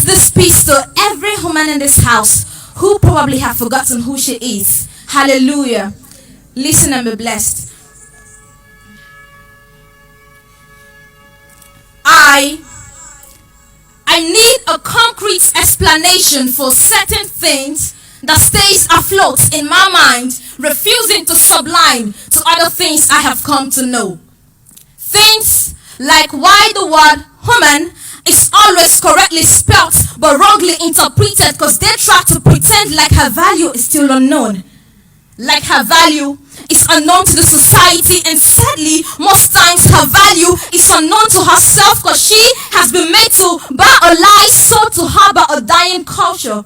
this peace to every woman in this house who probably have forgotten who she is. Hallelujah. Listen and be blessed. I need a concrete explanation for certain things that stays afloat in my mind, refusing to sublime to other things I have come to know. Things like why the word woman is always correctly spelt but wrongly interpreted because they try to pretend like her value is still unknown. Like her value is unknown to the society, and sadly, most times her value is unknown to herself because she has been made to buy a lie sold to her by a dying culture.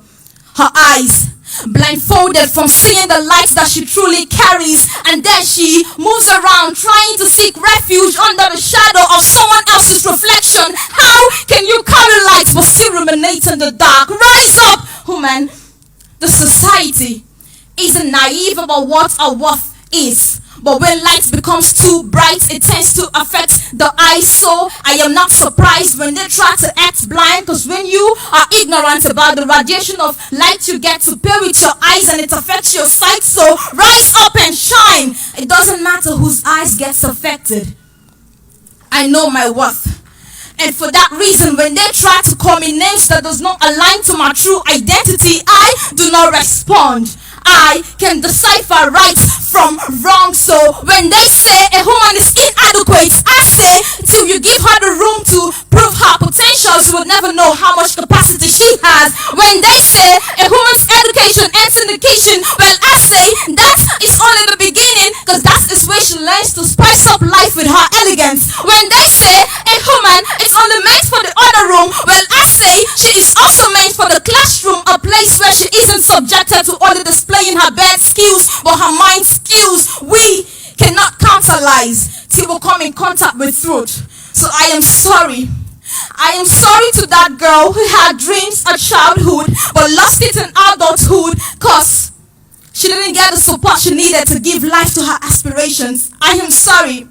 Her eyes blindfolded from seeing the light that she truly carries, and then she moves around trying to seek refuge under the shadow of someone else's reflection. How can you carry light but still ruminate in the dark? Rise up, woman. The society isn't naive about what our worth is, but when light becomes too bright, it tends to affect the eyes. So I am not surprised when they try to act blind, because when you are ignorant about the radiation of light you get to pair with your eyes, and it affects your sight. So rise up and shine. It doesn't matter whose eyes gets affected. I know my worth, and for that reason, when they try to call me names that does not align to my true identity, I do not respond. I can decipher right from wrong. So when they say a woman is inadequate, I say till you give her the room to prove her potential, she will never know how much capacity she has. When they say a woman's education ends in the kitchen, well, I say that is only the beginning, because that is where she learns to spice up life with her elegance. When they say a woman is only meant for the other room, well, I say she is also meant for the classroom, a place where she isn't subjected to only displaying her bad skills, but her mind skills. We cannot counter lies till we come in contact with truth. So I am sorry. I am sorry to that girl who had dreams at childhood but lost it in adulthood because she didn't get the support she needed to give life to her aspirations. I am sorry.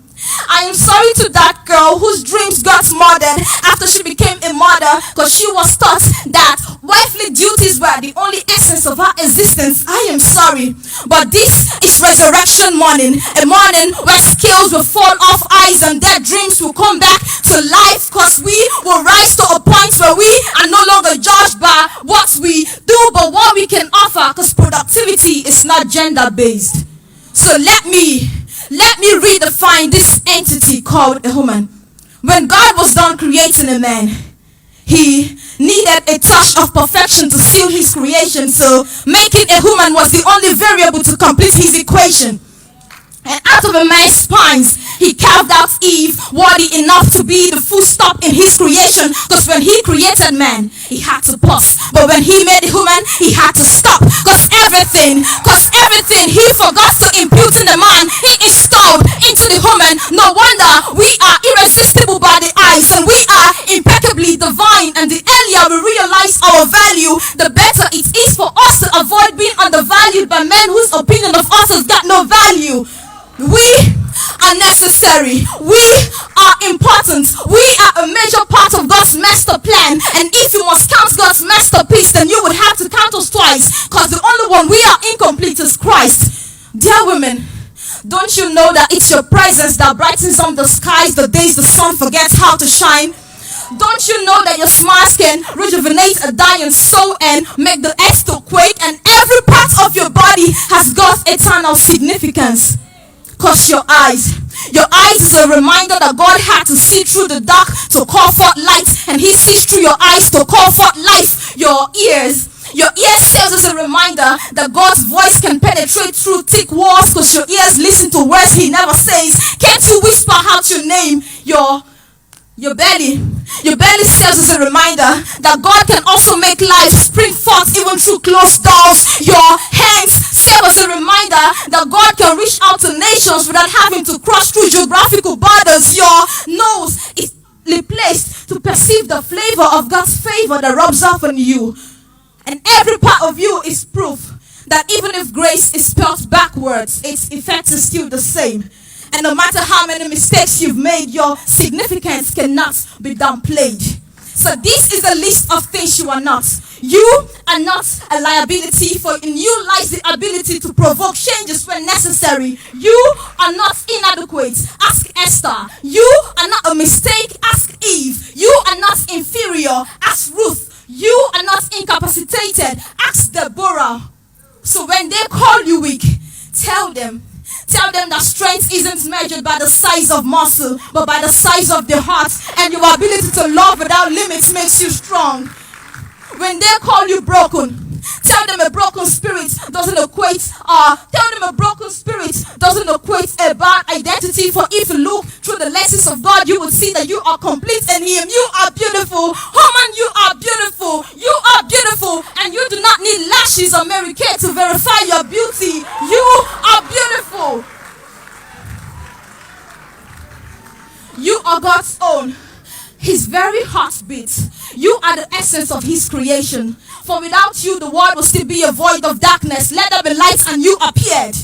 I am sorry to that girl whose dreams got murdered after she became a mother because she was taught that wifely duties were the only essence of her existence. I am sorry. But this is resurrection morning, a morning where scales will fall off eyes and dead dreams will come back to life, because we will rise to a point where we are no longer judged by what we do but what we can offer, because productivity is not gender based. So let me redefine this entity called a woman. When God was done creating a man, he needed a touch of perfection to seal his creation. So making a woman was the only variable to complete his equation. And out of a man's spines, he carved out Eve, worthy enough to be the full stop in his creation. Because when he created man, he had to pause. But when he made the woman, he had to stop. Because everything he forgot to impute in the man, he installed into the woman. No wonder we are irresistible by the eyes, and we are impeccably divine. And the earlier we realize our value, the better it is for us to avoid being undervalued by men whose opinion of us has got no value. We are necessary. We are important. We are a major part of God's master plan. And if you must count God's masterpiece, then you would have to count us twice, because the only one we are incomplete is Christ. Dear women, don't you know that it's your presence that brightens up the skies the days the sun forgets how to shine? Don't you know that your smiles can rejuvenate a dying soul and make the earth to quake? And every part of your body has got eternal significance. Because your eyes is a reminder that God had to see through the dark to call forth light, and he sees through your eyes to call forth life. Your ears serves as a reminder that God's voice can penetrate through thick walls, because your ears listen to words he never says. Can't you whisper out your name? Your belly serves as a reminder that God can also make life spring forth even through closed doors. Your hands serve as a reminder that God can reach out to nations without having to cross through geographical borders. Your nose is placed to perceive the flavor of God's favor that rubs off on you. And every part of you is proof that even if grace is spelled backwards, its effect is still the same. And no matter how many mistakes you've made, your significance cannot be downplayed. So this is a list of things you are not. You are not a liability, for in you lies the ability to provoke changes when necessary. You are not inadequate. Ask Esther. You are not a mistake. Ask Eve. You are not inferior. Ask Ruth. You are not incapacitated. Ask Deborah. So when they call you weak, tell them that strength isn't measured by the size of muscle, but by the size of the heart, and your ability to love without limits makes you strong. When they call you broken, tell them a broken spirit doesn't equate a bad identity. For if you look through the lenses of God, you will see that you are complete in Him. You are beautiful. Woman, you are beautiful. You are beautiful, and you do not need lashes or Mary Kay to verify your beauty. You are beautiful. You are God's own, His very heartbeat. You are the essence of His creation. For without you, the world will still be a void of darkness. Let there be light, and you appeared.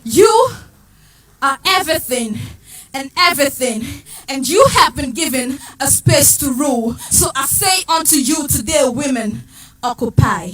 You are everything, and you have been given a space to rule. So I say unto you today, women, occupy.